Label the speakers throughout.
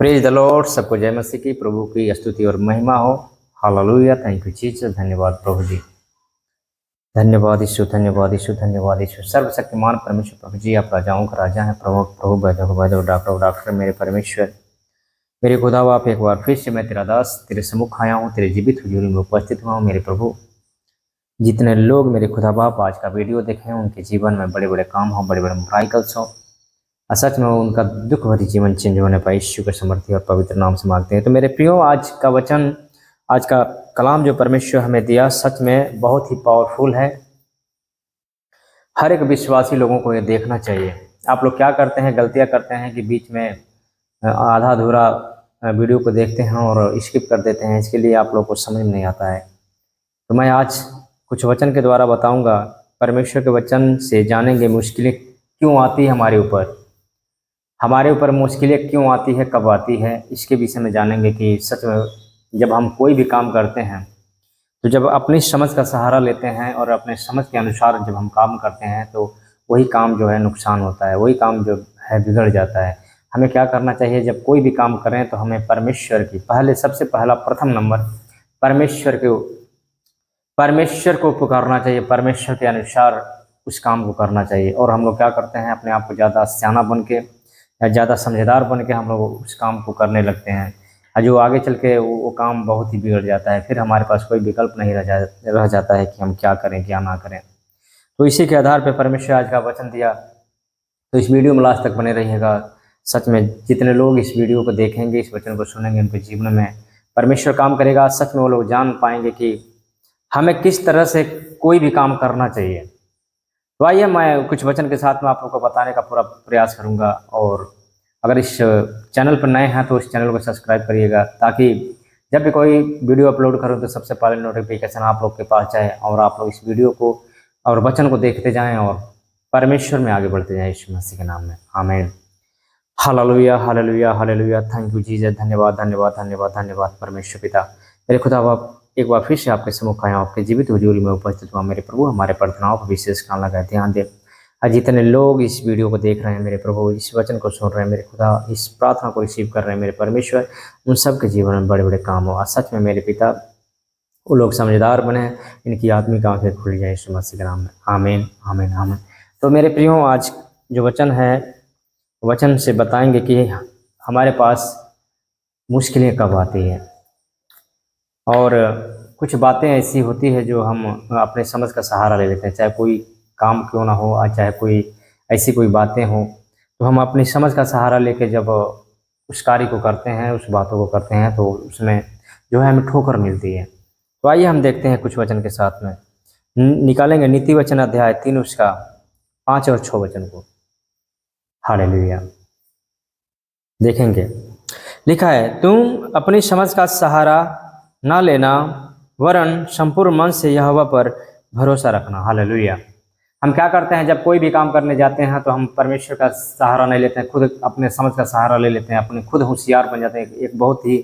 Speaker 1: Praise the Lord. सबको जय मसीह की, प्रभु की स्तुति और महिमा हो। हालेलुया। Thank you Jesus. धन्यवाद प्रभु जी, धन्यवाद यीशु, धन्यवाद यीशु, धन्यवाद यीशु। सर्वशक्तिमान परमेश्वर प्रभु जी, आप राजाओं का राजा हैं, प्रभु प्रभु वैद्य वैद्य, डॉक्टर डॉक्टर, मेरे परमेश्वर, मेरे खुदा, आप एक बार फिर से मैं तेरा दास तेरे सम्मुख आया हूँ, तेरे जीवित हुजूरी में उपस्थित हुआ हूँ। मेरे प्रभु, जितने लोग मेरे खुदा बाप आज का वीडियो देखें, उनके जीवन में बड़े बड़े काम हो, बड़े बड़े मिराकल्स हो, सच में उनका दुख भरी जीवन चेंज होने पाए। यीशु के समर्थी और पवित्र नाम से मांगते हैं। तो मेरे प्रियो, आज का वचन, आज का कलाम जो परमेश्वर हमें दिया, सच में बहुत ही पावरफुल है। हर एक विश्वासी लोगों को ये देखना चाहिए। आप लोग क्या करते हैं, गलतियां करते हैं कि बीच में आधा अधूरा वीडियो को देखते हैं और स्किप कर देते हैं। इसके लिए आप लोग को समझ में नहीं आता है। तो मैं आज कुछ वचन के द्वारा बताऊंगा। परमेश्वर के वचन से जानेंगे मुश्किलें क्यों आती है हमारे ऊपर मुश्किलें क्यों आती है, कब आती है, इसके विषय में जानेंगे कि सच में जब हम कोई भी काम करते हैं तो जब अपनी समझ का सहारा लेते हैं और अपने समझ के अनुसार जब हम काम करते हैं तो वही काम जो है नुकसान होता है, वही काम जो है बिगड़ जाता है। हमें क्या करना चाहिए, जब कोई भी काम करें तो हमें परमेश्वर की सबसे पहला प्रथम नंबर परमेश्वर को पुकारना चाहिए, परमेश्वर के अनुसार उस काम को करना चाहिए। और हम लोग क्या करते हैं, अपने आप को ज़्यादा सियाना बन के या ज़्यादा समझदार बन के हम लोग उस काम को करने लगते हैं, और जो आगे चल के वो काम बहुत ही बिगड़ जाता है। फिर हमारे पास कोई विकल्प नहीं रह जाता है कि हम क्या करें क्या ना करें। तो इसी के आधार पर परमेश्वर आज का वचन दिया। तो इस वीडियो में लास्ट तक बने रहिएगा। सच में जितने लोग इस वीडियो को देखेंगे, इस वचन को सुनेंगे, उनके जीवन में परमेश्वर काम करेगा। सच में वो लोग जान पाएंगे कि हमें किस तरह से कोई भी काम करना चाहिए। तो आइए, मैं कुछ वचन के साथ में आप लोगों को बताने का पूरा प्रयास करूंगा। और अगर इस चैनल पर नए हैं तो इस चैनल को सब्सक्राइब करिएगा, ताकि जब भी कोई वीडियो अपलोड करूं तो सबसे पहले नोटिफिकेशन आप लोग के पास जाए और आप लोग इस वीडियो को और वचन को देखते जाएं और परमेश्वर में आगे बढ़ते जाएं। यीशु मसीह के नाम में आमीन। Hallelujah, hallelujah, hallelujah. Thank you Jesus. धन्यवाद, धन्यवाद, धन्यवाद, धन्यवाद परमेश्वर पिता। मेरे खुदा बाप, एक बार फिर से आपके सम्मुख आया, आपके जीवित हुजूरी में उपस्थित हुआ। मेरे प्रभु, हमारे प्रार्थनाओं पर विशेष काम लगाए, ध्यान दे। आज जितने लोग इस वीडियो को देख रहे हैं मेरे प्रभु, इस वचन को सुन रहे हैं मेरे खुदा, इस प्रार्थना को रिसीव कर रहे हैं मेरे परमेश्वर, उन सब के जीवन में बड़े बड़े काम हो। सच में मेरे पिता, वो लोग समझदार बने, इनकी आत्मिक आंखें खुल जाए यीशु मसीह के नाम में आमीन, आमीन, आमीन। तो मेरे प्रियो, आज जो वचन है, वचन से बताएंगे कि हमारे पास मुश्किलें कब आती हैं। और कुछ बातें ऐसी होती है जो हम अपने समझ का सहारा ले लेते हैं, चाहे कोई काम क्यों ना हो, चाहे कोई ऐसी कोई बातें हों, तो हम अपनी समझ का सहारा लेके जब उस कार्य को करते हैं, उस बातों को करते हैं, तो उसमें जो है हमें ठोकर मिलती है। तो आइए हम देखते हैं कुछ वचन के साथ में निकालेंगे नीति वचन अध्याय 3 उसका 5 और 6 वचन को। हालेलुया। देखेंगे, लिखा है, तुम अपनी समझ का सहारा ना लेना, वरन संपूर्ण मन से यहोवा पर भरोसा रखना। हालेलुया। हम क्या करते हैं, जब कोई भी काम करने जाते हैं तो हम परमेश्वर का सहारा नहीं लेते हैं, खुद अपने समझ का सहारा ले लेते हैं, अपने खुद होशियार बन जाते हैं, एक बहुत ही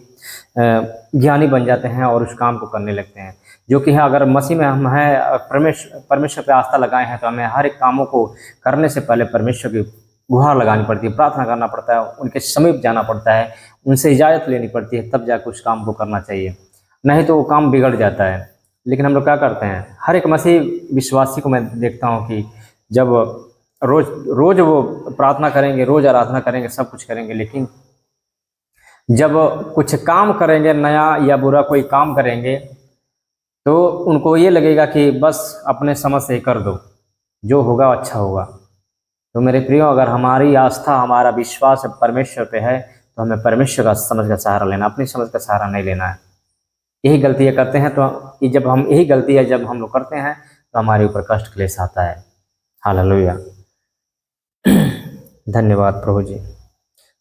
Speaker 1: ज्ञानी बन जाते हैं और उस काम को करने लगते हैं। जो कि है, अगर मसीह में हम हैं, परमेश्वर पे आस्था लगाए हैं, तो हमें हर एक कामों को करने से पहले परमेश्वर की गुहार लगानी पड़ती है, प्रार्थना करना पड़ता है, उनके समीप जाना पड़ता है, उनसे इजाज़त लेनी पड़ती है, तब जाकर उस काम को करना चाहिए, नहीं तो वो काम बिगड़ जाता है। लेकिन हम लोग क्या करते हैं, हर एक मसीह विश्वासी को मैं देखता हूँ कि जब रोज रोज वो प्रार्थना करेंगे, रोज आराधना करेंगे, सब कुछ करेंगे, लेकिन जब कुछ काम करेंगे, नया या बुरा कोई काम करेंगे, तो उनको ये लगेगा कि बस अपने समझ से ही कर दो, जो होगा अच्छा होगा। तो मेरे प्रियो, अगर हमारी आस्था, हमारा विश्वास परमेश्वर पे है, तो हमें परमेश्वर का समझ का सहारा लेना, अपनी समझ का सहारा नहीं लेना है। यही गलतियाँ करते हैं, तो जब हम यही गलतियाँ जब हम लोग करते हैं तो हमारे ऊपर कष्ट क्लेश आता है। हालेलुया। धन्यवाद प्रभु जी।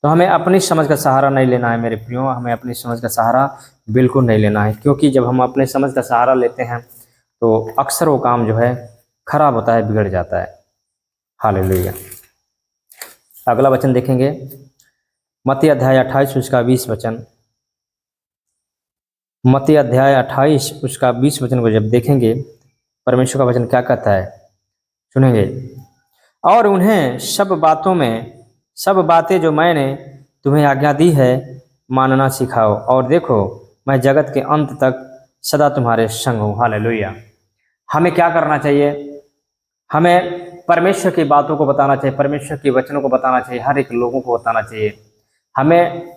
Speaker 1: तो हमें अपनी समझ का सहारा नहीं लेना है मेरे प्रियो, हमें अपनी समझ का सहारा बिल्कुल नहीं लेना है, क्योंकि जब हम अपने समझ का सहारा लेते हैं तो अक्सर वो काम जो है खराब होता है, बिगड़ जाता है। हालेलुया। अगला वचन देखेंगे, मत्ती अध्याय 28 उसका 20 वचन। मत्ती अध्याय 28 उसका 20 वचन को जब देखेंगे, परमेश्वर का वचन क्या कहता है सुनेंगे। और उन्हें सब बातें जो मैंने तुम्हें आज्ञा दी है, मानना सिखाओ, और देखो मैं जगत के अंत तक सदा तुम्हारे संग हूँ। हालेलुया। हमें क्या करना चाहिए? हमें परमेश्वर की बातों को बताना चाहिए, परमेश्वर के वचनों को बताना चाहिए, हर एक लोगों को बताना चाहिए। हमें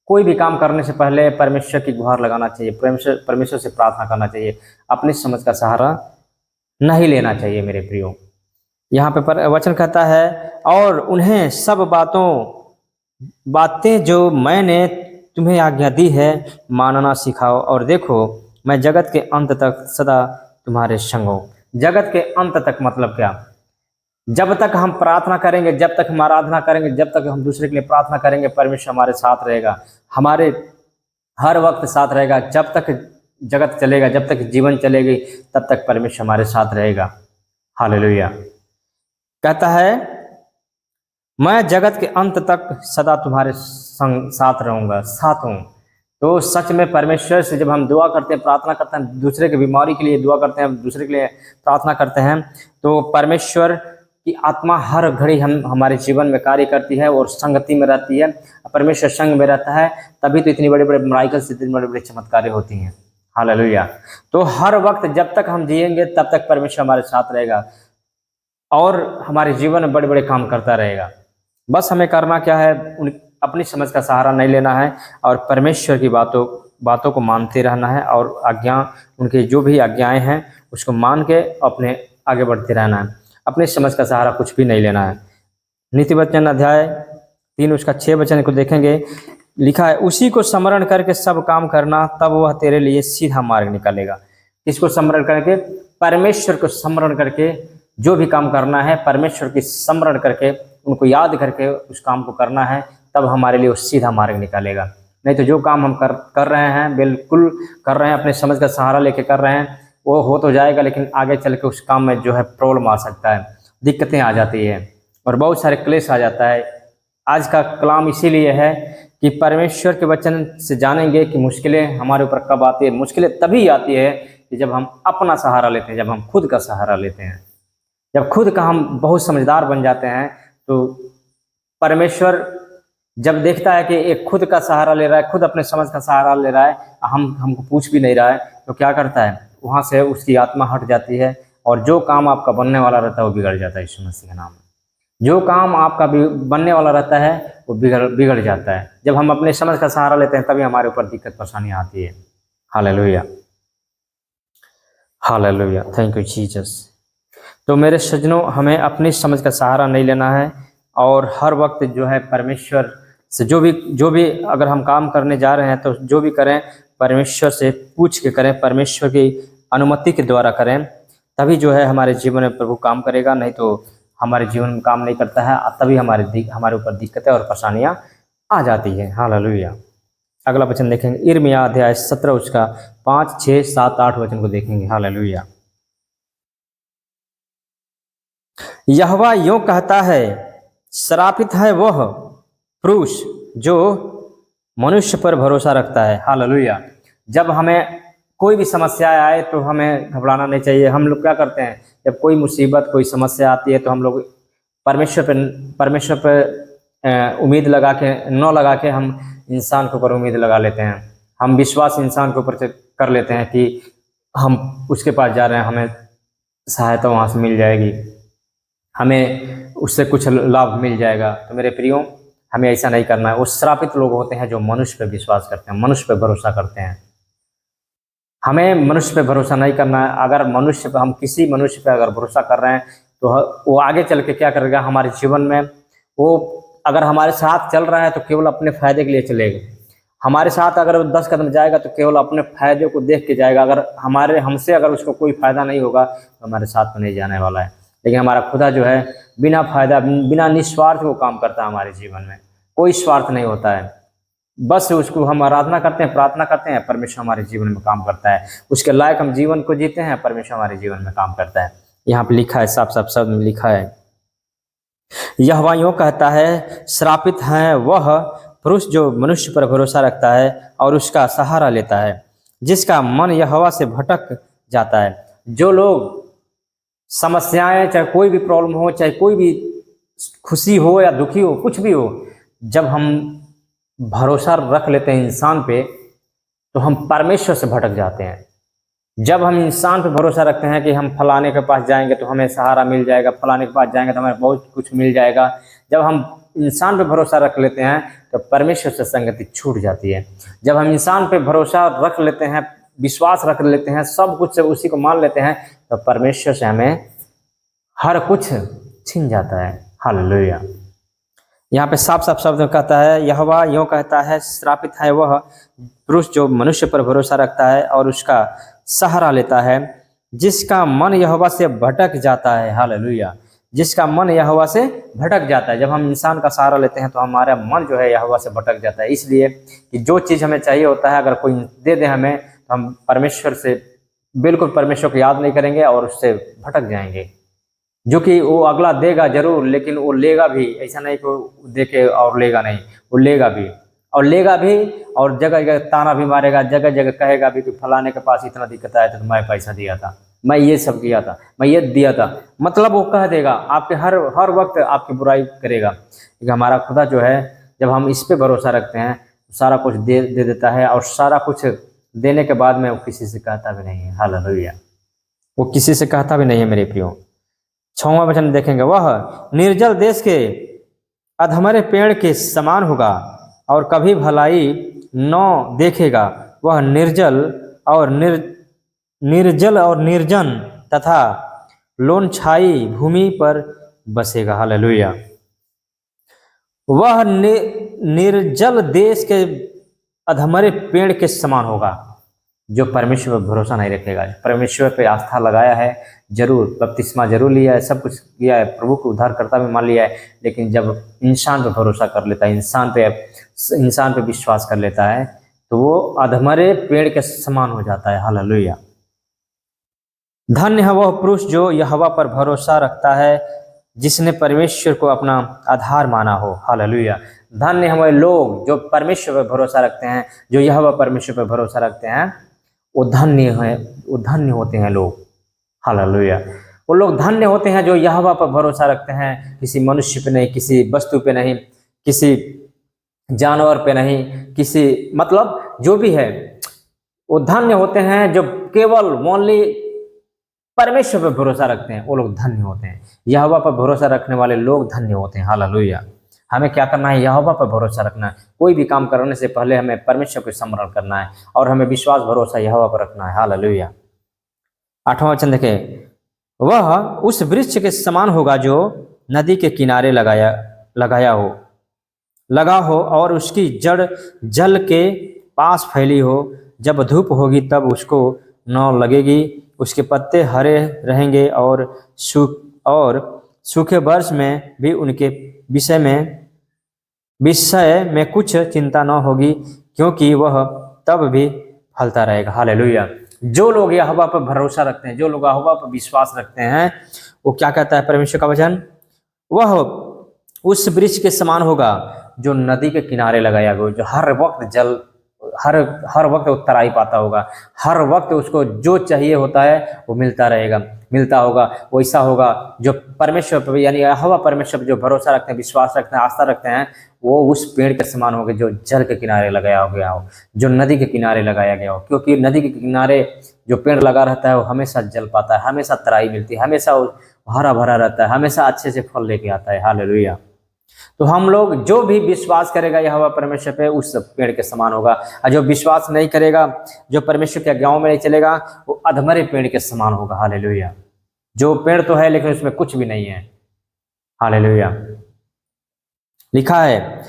Speaker 1: कोई भी काम करने से पहले परमेश्वर की गुहार लगाना चाहिए, परमेश्वर परमेश्वर से प्रार्थना करना चाहिए। अपनी समझ का सहारा नहीं लेना चाहिए मेरे प्रियो। यहाँ पे वचन कहता है, और उन्हें सब बातें जो मैंने तुम्हें आज्ञा दी है मानना सिखाओ, और देखो मैं जगत के अंत तक सदा तुम्हारे संग हूँ। जगत के अंत तक मतलब क्या? जब तक हम प्रार्थना करेंगे, जब तक हम आराधना करेंगे, जब तक हम दूसरे के लिए प्रार्थना करेंगे, परमेश्वर हमारे साथ रहेगा, हमारे हर वक्त साथ रहेगा। जब तक जगत चलेगा, जब तक जीवन चलेगी, तब तक परमेश्वर हमारे साथ रहेगा। हालेलुया। कहता है, मैं जगत के अंत तक सदा तुम्हारे संग साथ रहूंगा, साथ हूँ। तो सच में परमेश्वर से जब हम दुआ करते हैं, प्रार्थना करते हैं, दूसरे की बीमारी के लिए दुआ करते हैं, दूसरे के लिए प्रार्थना करते हैं, तो परमेश्वर की आत्मा हर घड़ी हमारे जीवन में कार्य करती है और संगति में रहती है। परमेश्वर संग में रहता है, तभी तो इतनी बड़े बड़े मिराकल से इतनी बड़े बड़े चमत्कारें होती हैं। हालेलुया। तो हर वक्त जब तक हम जिएंगे तब तक परमेश्वर हमारे साथ रहेगा और हमारे जीवन में बड़े बड़े काम करता रहेगा। बस हमें करना क्या है? अपनी समझ का सहारा नहीं लेना है और परमेश्वर की बातों को मानते रहना है, और उनके जो भी आज्ञाएं हैं उसको मान के अपने आगे बढ़ते रहना है। अपनी समझ का सहारा कुछ भी नहीं लेना है। नीति वचन अध्याय 3 उसका 6 वचन को देखेंगे, लिखा है, उसी को स्मरण करके सब काम करना, तब वह तेरे लिए सीधा मार्ग निकालेगा। किसको स्मरण करके? परमेश्वर को स्मरण करके जो भी काम करना है, परमेश्वर की स्मरण करके, उनको याद करके उस काम को करना है, तब हमारे लिए वो सीधा मार्ग निकालेगा। नहीं तो जो काम हम कर रहे हैं, बिल्कुल कर रहे हैं, अपने समझ का सहारा लेके कर रहे हैं, वो हो तो जाएगा, लेकिन आगे चल के उस काम में जो है प्रॉब्लम आ सकता है, दिक्कतें आ जाती है और बहुत सारे क्लेश आ जाता है। आज का कलाम इसीलिए है कि परमेश्वर के वचन से जानेंगे कि मुश्किलें हमारे ऊपर कब आती है। मुश्किलें तभी आती है कि जब हम अपना सहारा लेते हैं, जब हम खुद का सहारा लेते हैं, जब खुद का हम बहुत समझदार बन जाते हैं। तो परमेश्वर जब देखता है कि एक खुद का सहारा ले रहा है, खुद अपने समझ का सहारा ले रहा है, हमको पूछ भी नहीं रहा है, तो क्या करता है? वहाँ से उसकी आत्मा हट जाती है और जो काम आपका बनने वाला रहता है वो बिगड़ जाता है। यीशु मसीह के नाम में जो काम आपका बनने वाला रहता है वो बिगड़ जाता है। जब हम अपने समझ का सहारा लेते हैं तभी हमारे ऊपर दिक्कत परेशानी आती है। Hallelujah, hallelujah, thank you Jesus. तो मेरे सज्जनों, हमें अपनी समझ का सहारा नहीं लेना है और हर वक्त जो है परमेश्वर से जो भी अगर हम काम करने जा रहे हैं तो जो भी करें परमेश्वर से पूछ के करें, परमेश्वर की अनुमति के द्वारा करें, तभी जो है हमारे जीवन में प्रभु काम करेगा। नहीं तो हमारे जीवन में काम नहीं करता है, तभी हमारे ऊपर दिक्कतें और परेशानियां आ जाती है। हालेलुया। अगला वचन देखेंगे, यिर्मयाह अध्याय 17 उसका 5, 6, 7, 8 वचन को देखेंगे। हालेलुया। यहोवा यूं कहता है, श्रापित है वह पुरुष जो मनुष्य पर भरोसा रखता है। हालेलुया। जब हमें कोई भी समस्या आए तो हमें घबराना नहीं चाहिए। हम लोग क्या करते हैं, जब कोई मुसीबत कोई समस्या आती है तो हम लोग परमेश्वर पर उम्मीद लगा के हम इंसान के ऊपर उम्मीद लगा लेते हैं। हम विश्वास इंसान के ऊपर कर लेते हैं कि हम उसके पास जा रहे हैं, हमें सहायता वहाँ से मिल जाएगी, हमें उससे कुछ लाभ मिल जाएगा। तो मेरे प्रियो, हमें ऐसा नहीं करना है। वो श्रापित लोग होते हैं जो मनुष्य पर विश्वास करते हैं, मनुष्य पर भरोसा करते हैं। हमें मनुष्य पे भरोसा नहीं करना है। अगर हम किसी मनुष्य पे अगर भरोसा कर रहे हैं तो वो आगे चल के क्या करेगा हमारे जीवन में? वो अगर हमारे साथ चल रहा है तो केवल अपने फायदे के लिए चलेगा। हमारे साथ अगर वो 10 कदम जाएगा तो केवल अपने फायदे को देख के जाएगा। अगर हमसे अगर उसको कोई फायदा नहीं होगा तो हमारे साथ तो नहीं जाने वाला है। लेकिन हमारा खुदा जो है बिना फायदा, बिना निस्वार्थ वो काम करता है हमारे जीवन में, कोई स्वार्थ नहीं होता है। बस उसको हम आराधना करते हैं, प्रार्थना करते हैं, परमेश्वर हमारे जीवन में काम करता है। उसके लायक हम जीवन को जीते हैं, परमेश्वर हमारे जीवन में काम करता है। यहाँ पे लिखा है, साफ साफ शब्द में लिखा है, यहोवा यूं कहता है, श्रापित है वह पुरुष जो मनुष्य पर भरोसा रखता है और उसका सहारा लेता है, जिसका मन यहोवा से भटक जाता है। जो लोग समस्याएं, चाहे कोई भी प्रॉब्लम हो, चाहे कोई भी खुशी हो या दुखी हो, कुछ भी हो, जब हम भरोसा रख लेते हैं इंसान पे तो हम परमेश्वर से भटक जाते हैं। जब हम इंसान पे भरोसा रखते हैं कि हम फलाने के पास जाएंगे तो हमें सहारा मिल जाएगा, फलाने के पास जाएंगे तो हमें बहुत कुछ मिल जाएगा, जब हम इंसान पे भरोसा रख लेते हैं तो परमेश्वर से संगति छूट जाती है। जब हम इंसान पे भरोसा रख लेते हैं, विश्वास रख लेते हैं, सब कुछ से उसी को मान लेते हैं, तो परमेश्वर से हमें हर कुछ छिन जाता है। हालेलुया। यहाँ पे साफ साफ शब्द में कहता है, यहोवा यूँ कहता है, श्रापित है वह पुरुष जो मनुष्य पर भरोसा रखता है और उसका सहारा लेता है, जिसका मन यहोवा से भटक जाता है। हालेलुया। जिसका मन यहोवा से भटक जाता है। जब हम इंसान का सहारा लेते हैं तो हमारा मन जो है यहोवा से भटक जाता है। इसलिए कि जो चीज़ हमें चाहिए होता है, अगर कोई दे दे हमें, तो हम परमेश्वर से बिल्कुल परमेश्वर को याद नहीं करेंगे और उससे भटक जाएंगे। जो कि वो अगला देगा जरूर, लेकिन वो लेगा भी, ऐसा नहीं कि वो दे के और लेगा नहीं, वो लेगा भी और लेगा भी, और जगह जगह ताना भी मारेगा, जगह जगह कहेगा भी कि फलाने के पास इतना दिक्कत आया था तो मैं पैसा दिया था, मैं ये सब किया था, मैं ये दिया था। मतलब वो कह देगा, आपके हर वक्त आपकी बुराई करेगा। क्योंकि हमारा खुदा जो है, जब हम इस पे भरोसा रखते हैं, सारा कुछ दे देता है, और सारा कुछ देने के बाद में वो किसी से कहता भी नहीं है। हालेलुया। वो किसी से कहता भी नहीं है मेरे प्रियो। 6वां वचन देखेंगे, वह निर्जल देश के अधमरे पेड़ के समान होगा और कभी भलाई न देखेगा। वह निर्जल और निर्जन तथा लोनछाई भूमि पर बसेगा। हालेलुया। वह निर्जल देश के अधमरे पेड़ के समान होगा। जो परमेश्वर पर भरोसा नहीं रखेगा, परमेश्वर पे आस्था लगाया है, जरूर बपतिस्मा जरूर लिया है, सब कुछ किया है, प्रभु को उद्धारकर्ता भी मान लिया है, लेकिन जब इंसान पे भरोसा कर लेता है, इंसान पे विश्वास कर लेता है, तो वो अधमरे पेड़ के समान हो जाता है। हालेलुया। धन्य है वह पुरुष जो यहोवा पर भरोसा रखता है, जिसने परमेश्वर को अपना आधार माना हो। हालेलुया। धन्य है वह लोग जो परमेश्वर पर भरोसा रखते हैं, जो यहोवा परमेश्वर पर भरोसा रखते हैं, वो धन्य है, वो धन्य होते हैं लोग। हालेलुया। वो लोग धन्य होते हैं जो यहोवा पर भरोसा रखते हैं, किसी मनुष्य पे नहीं, किसी वस्तु पे नहीं, किसी जानवर पे नहीं, किसी मतलब जो भी है, वो धन्य होते हैं जो केवल ओनली परमेश्वर पर भरोसा रखते हैं। वो लोग धन्य होते हैं। यहोवा पर भरोसा रखने वाले लोग धन्य होते हैं। हालेलुया। हमें क्या करना है? यहोवा पर भरोसा रखना है। कोई भी काम करने से पहले हमें परमेश्वर को स्मरण करना है और हमें विश्वास भरोसा यहोवा पर रखना है। हालेलुया। 8वां वचन देखें, वह उस वृक्ष के समान होगा जो नदी के किनारे लगा हो और उसकी जड़ जल के पास फैली हो। जब धूप होगी तब उसको न लगेगी, उसके पत्ते हरे रहेंगे और सूखे वर्ष में भी उनके विषय में कुछ चिंता न होगी, क्योंकि वह तब भी फलता रहेगा। हालेलुया। जो लोग यहोवा पर भरोसा रखते हैं, जो लोग यहोवा पर विश्वास रखते हैं, वो क्या कहता है परमेश्वर का वचन? वह उस वृक्ष के समान होगा जो नदी के किनारे लगाया गया, जो हर वक्त तराई पाता होगा, हर वक्त उसको जो चाहिए होता है वो मिलता होगा। वैसा होगा जो परमेश्वर पर यानी यहोवा परमेश्वर पर जो भरोसा रखते हैं, विश्वास रखते हैं, आस्था रखते हैं, वो उस पेड़ के समान होगा जो जल के किनारे लगाया गया हो, जो नदी के किनारे लगाया गया हो। क्योंकि नदी के किनारे जो पेड़ लगा रहता है वो हमेशा जल पाता है, हमेशा तराई मिलती है, हमेशा हरा भरा रहता है, हमेशा अच्छे से फल लेके आता है। हालेलुया। तो हम लोग जो भी विश्वास करेगा यहोवा परमेश्वर पे, उस पेड़ के समान होगा। और जो विश्वास नहीं करेगा, जो परमेश्वर के आज्ञाओं में नहीं चलेगा, वो अधमरे पेड़ के समान होगा। हालेलुया। जो पेड़ तो है लेकिन उसमें कुछ भी नहीं है। हालेलुया। लिखा है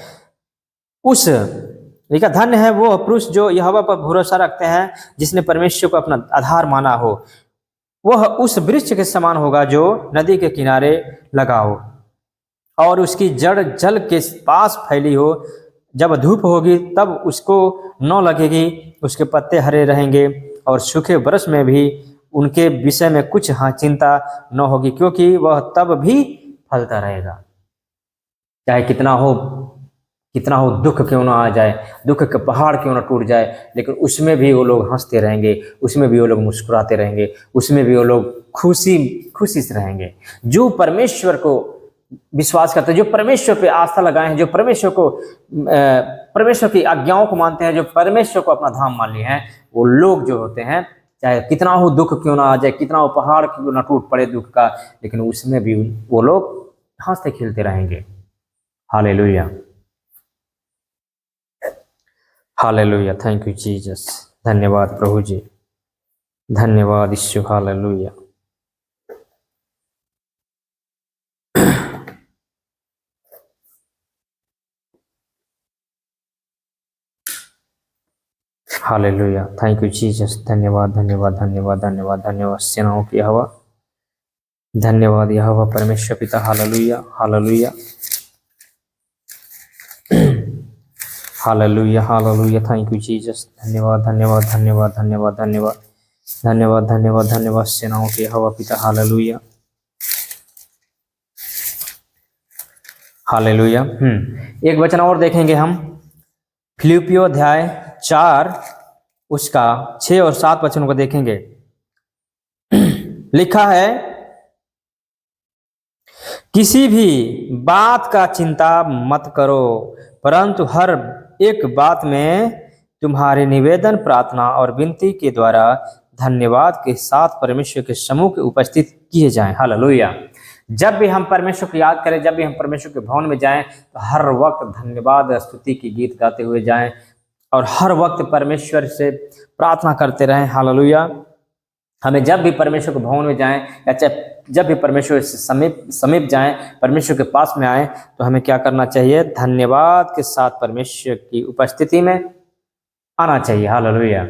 Speaker 1: धन्य है वो पुरुष जो यहोवा पर भरोसा रखते हैं, जिसने परमेश्वर को अपना आधार माना हो। वह उस वृक्ष के समान होगा जो नदी के किनारे लगा हो और उसकी जड़ जल के पास फैली हो। जब धूप होगी तब उसको न लगेगी, उसके पत्ते हरे रहेंगे और सूखे वर्ष में भी उनके विषय में कुछ चिंता न होगी, क्योंकि वह तब भी फलता रहेगा। चाहे कितना हो दुख क्यों ना आ जाए, दुख के पहाड़ क्यों ना टूट जाए, लेकिन उसमें भी वो लोग हंसते रहेंगे, उसमें भी वो लोग मुस्कुराते रहेंगे, उसमें भी वो लोग खुशी से रहेंगे। जो परमेश्वर को विश्वास करते हैं, जो परमेश्वर पे आस्था लगाए हैं, जो परमेश्वर की आज्ञाओं को मानते हैं, जो परमेश्वर को अपना धाम मान लिए हैं, वो लोग जो होते हैं, चाहे कितना हो दुख क्यों ना आ जाए, कितना हो पहाड़ क्यों ना टूट पड़े दुख का, लेकिन उसमें भी वो लोग हंसते खेलते रहेंगे। Hallelujah, hallelujah, thank you Jesus. धन्यवाद प्रभु जी, धन्यवाद यीशु। Hallelujah, hallelujah, thank you Jesus. धन्यवाद, धन्यवाद, धन्यवाद, धन्यवाद, धन्यवाद सेनाओं की यहोवा, धन्यवाद यहोवा परमेश्वर पिता। Hallelujah, hallelujah, hallelujah, hallelujah, thank you Jesus. धन्यवाद, धन्यवाद, धन्यवाद, धन्यवाद, धन्यवाद, धन्यवाद, धन्यवाद, धन्यवाद सेनाओं के यहोवा पिता। Hallelujah, hallelujah. एक वचन और देखेंगे हम, फिलिप्पियों अध्याय 4 उसका 6 और 7 वचनों को देखेंगे। लिखा है, किसी भी बात का चिंता मत करो, परंतु हर एक बात में तुम्हारे निवेदन, प्रार्थना और विनती के द्वारा धन्यवाद के साथ परमेश्वर के समूह के उपस्थित किए जाएं। हालेलुया। जब भी हम परमेश्वर को याद करें, जब भी हम परमेश्वर के भवन में जाएं, तो हर वक्त धन्यवाद स्तुति की गीत गाते हुए जाएं और हर वक्त परमेश्वर से प्रार्थना करते रहें। हालेलुया। हमें जब भी परमेश्वर के भवन में जाएं या चाहे जब भी परमेश्वर से समीप जाएं, परमेश्वर के पास में आए, तो हमें क्या करना चाहिए? धन्यवाद के साथ परमेश्वर की उपस्थिति में आना चाहिए। हालेलुया।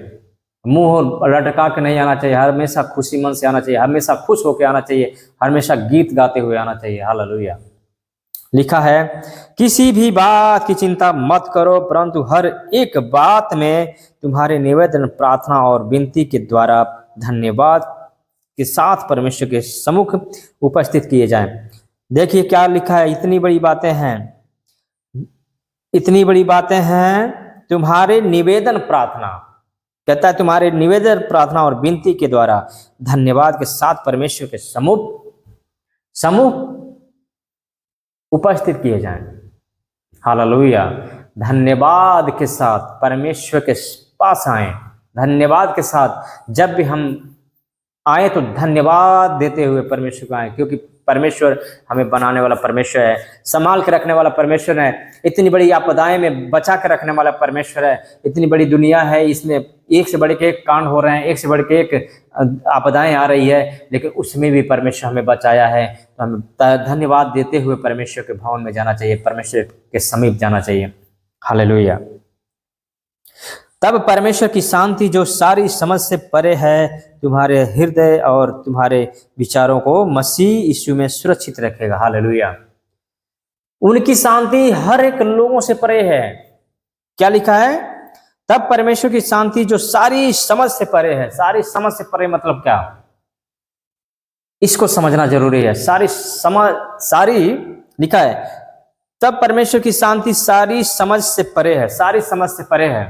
Speaker 1: मुंह लटका के नहीं आना चाहिए, हमेशा खुशी मन से आना चाहिए, हमेशा खुश होकर आना चाहिए, हमेशा गीत गाते हुए आना चाहिए। हालेलुया। लिखा है, किसी भी बात की चिंता मत करो, परंतु हर एक बात में तुम्हारे निवेदन, प्रार्थना और विनती के द्वारा धन्यवाद के साथ परमेश्वर के सम्मुख उपस्थित किए जाएं। देखिए क्या लिखा है, इतनी बड़ी बातें हैं, इतनी बड़ी बातें हैं। तुम्हारे निवेदन, प्रार्थना, कहता है तुम्हारे निवेदन, प्रार्थना और विनती के द्वारा धन्यवाद के साथ परमेश्वर के सम्मुख उपस्थित किए जाएं। हालेलुया। धन्यवाद के साथ परमेश्वर के पास आए, धन्यवाद के साथ जब भी हम आए तो धन्यवाद देते हुए परमेश्वर को आए, क्योंकि परमेश्वर हमें बनाने वाला परमेश्वर है, संभाल के रखने वाला परमेश्वर है, इतनी बड़ी आपदाएं में बचा के रखने वाला परमेश्वर है। इतनी बड़ी दुनिया है, इसमें एक से बढ़ के एक कांड हो रहे हैं, एक से बढ़ के एक आपदाएं आ रही है, लेकिन उसमें भी परमेश्वर हमें बचाया है। तो हमें धन्यवाद देते हुए परमेश्वर के भवन में जाना चाहिए, परमेश्वर के समीप जाना चाहिए। हालेलुया। तब परमेश्वर की शांति जो सारी समझ से परे है, तुम्हारे हृदय और तुम्हारे विचारों को मसीह यीशु में सुरक्षित रखेगा। हालेलुया। उनकी शांति हर एक लोगों से परे है। क्या लिखा है? तब परमेश्वर की शांति जो सारी समझ से परे है। सारी समझ से परे मतलब क्या? इसको समझना जरूरी है। सारी लिखा है, तब परमेश्वर की शांति सारी समझ से परे है, सारी समझ से परे है।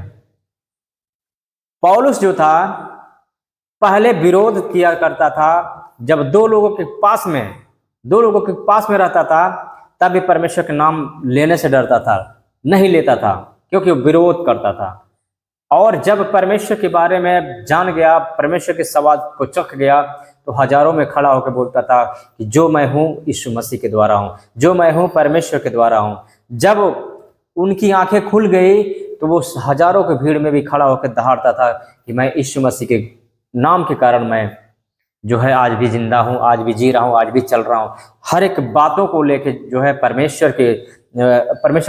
Speaker 1: पौलुस जो था पहले विरोध किया करता था, जब दो लोगों के पास में रहता था, तब भी परमेश्वर के नाम लेने से डरता था, नहीं लेता था, क्योंकि वो विरोध करता था। और जब परमेश्वर के बारे में जान गया, परमेश्वर के स्वाद को चख गया, तो हजारों में खड़ा होकर बोलता था कि जो मैं हूँ यीशु मसीह के द्वारा हूँ, जो मैं हूँ परमेश्वर के द्वारा हूँ। जब उनकी आंखें खुल गई तो वो हजारों की भीड़ में भी खड़ा होकर दहाड़ता था कि मैं यीशु मसीह के नाम के कारण मैं जो है आज भी जिंदा हूँ, आज भी जी रहा हूँ, आज भी चल रहा हूँ। हर एक बातों को लेके जो है परमेश्वर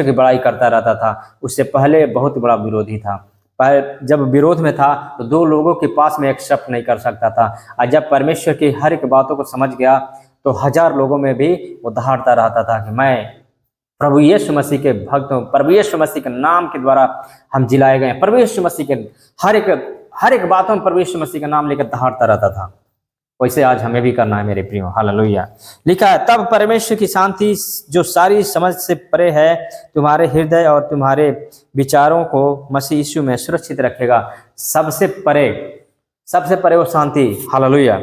Speaker 1: की बड़ाई करता रहता था। उससे पहले बहुत बड़ा विरोधी था। जब विरोध में था तो दो लोगों के पास में एक शब्द नहीं कर सकता था, और जब परमेश्वर की हर एक बातों को समझ गया तो हजार लोगों में भी वो दहाड़ता रहता था कि मैं प्रभु यीशु मसीह के भक्त हूँ, प्रभु यीशु मसीह के नाम के द्वारा हम जिलाए गए। प्रभु यीशु मसीह के हर एक बातों में प्रभु यीशु मसीह का नाम लेकर दहाड़ता रहता था। वैसे आज हमें भी करना है मेरे प्रियो। हालेलुया। लिखा है, तब परमेश्वर की शांति जो सारी समझ से परे है, तुम्हारे हृदय और तुम्हारे विचारों को मसीह यीशु में सुरक्षित रखेगा। सबसे परे वो शांति। हालेलुया।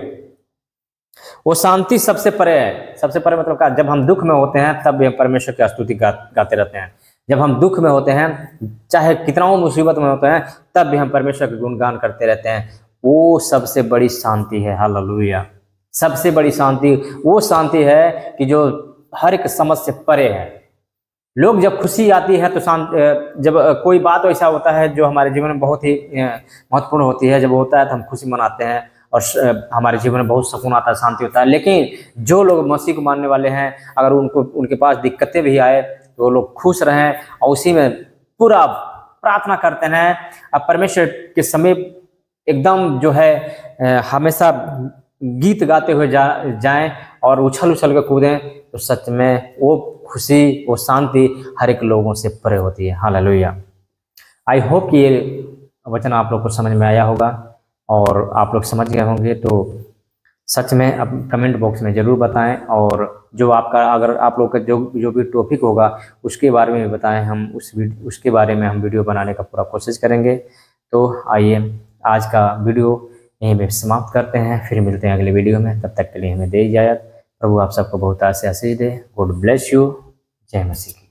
Speaker 1: वो शांति सबसे परे है। सबसे परे मतलब क्या, जब हम दुख में होते हैं तब भी हम परमेश्वर की स्तुति गाते रहते हैं। जब हम दुख में होते हैं, चाहे कितना मुसीबत में होते हैं, तब भी हम परमेश्वर के गुणगान करते रहते हैं। वो सबसे बड़ी शांति है। हालेलुया। सबसे बड़ी शांति वो शांति है कि जो हर एक समझ से परे है। लोग जब खुशी आती है तो जब कोई बात ऐसा होता है जो हमारे जीवन में बहुत ही महत्वपूर्ण होती है, जब होता है तो हम खुशी मनाते हैं और हमारे जीवन में बहुत सुकून आता है, शांति होता है। लेकिन जो लोग मसीह को मानने वाले हैं, अगर उनके पास दिक्कतें भी आए तो वो लोग खुश रहें और उसी में पूरा प्रार्थना करते हैं। अब परमेश्वर के समीप एकदम जो है हमेशा गीत गाते हुए जाएं और उछल उछल कर कूदें, तो सच में वो खुशी, वो शांति हर एक लोगों से परे होती है। हालेलुया। आई होप कि ये वचन आप लोग को समझ में आया होगा और आप लोग समझ गए होंगे। तो सच में अब कमेंट बॉक्स में ज़रूर बताएं, और जो आपका, अगर आप लोग का जो भी टॉपिक होगा उसके बारे में भी बताएं। हम उसके बारे में हम वीडियो बनाने का पूरा कोशिश करेंगे। तो आइए आज का वीडियो यहीं पे समाप्त करते हैं, फिर मिलते हैं अगले वीडियो में। तब तक के लिए हमें दे इजाज़त। प्रभु आप सबको बहुत आशीष दे। God bless you. जय मसीह।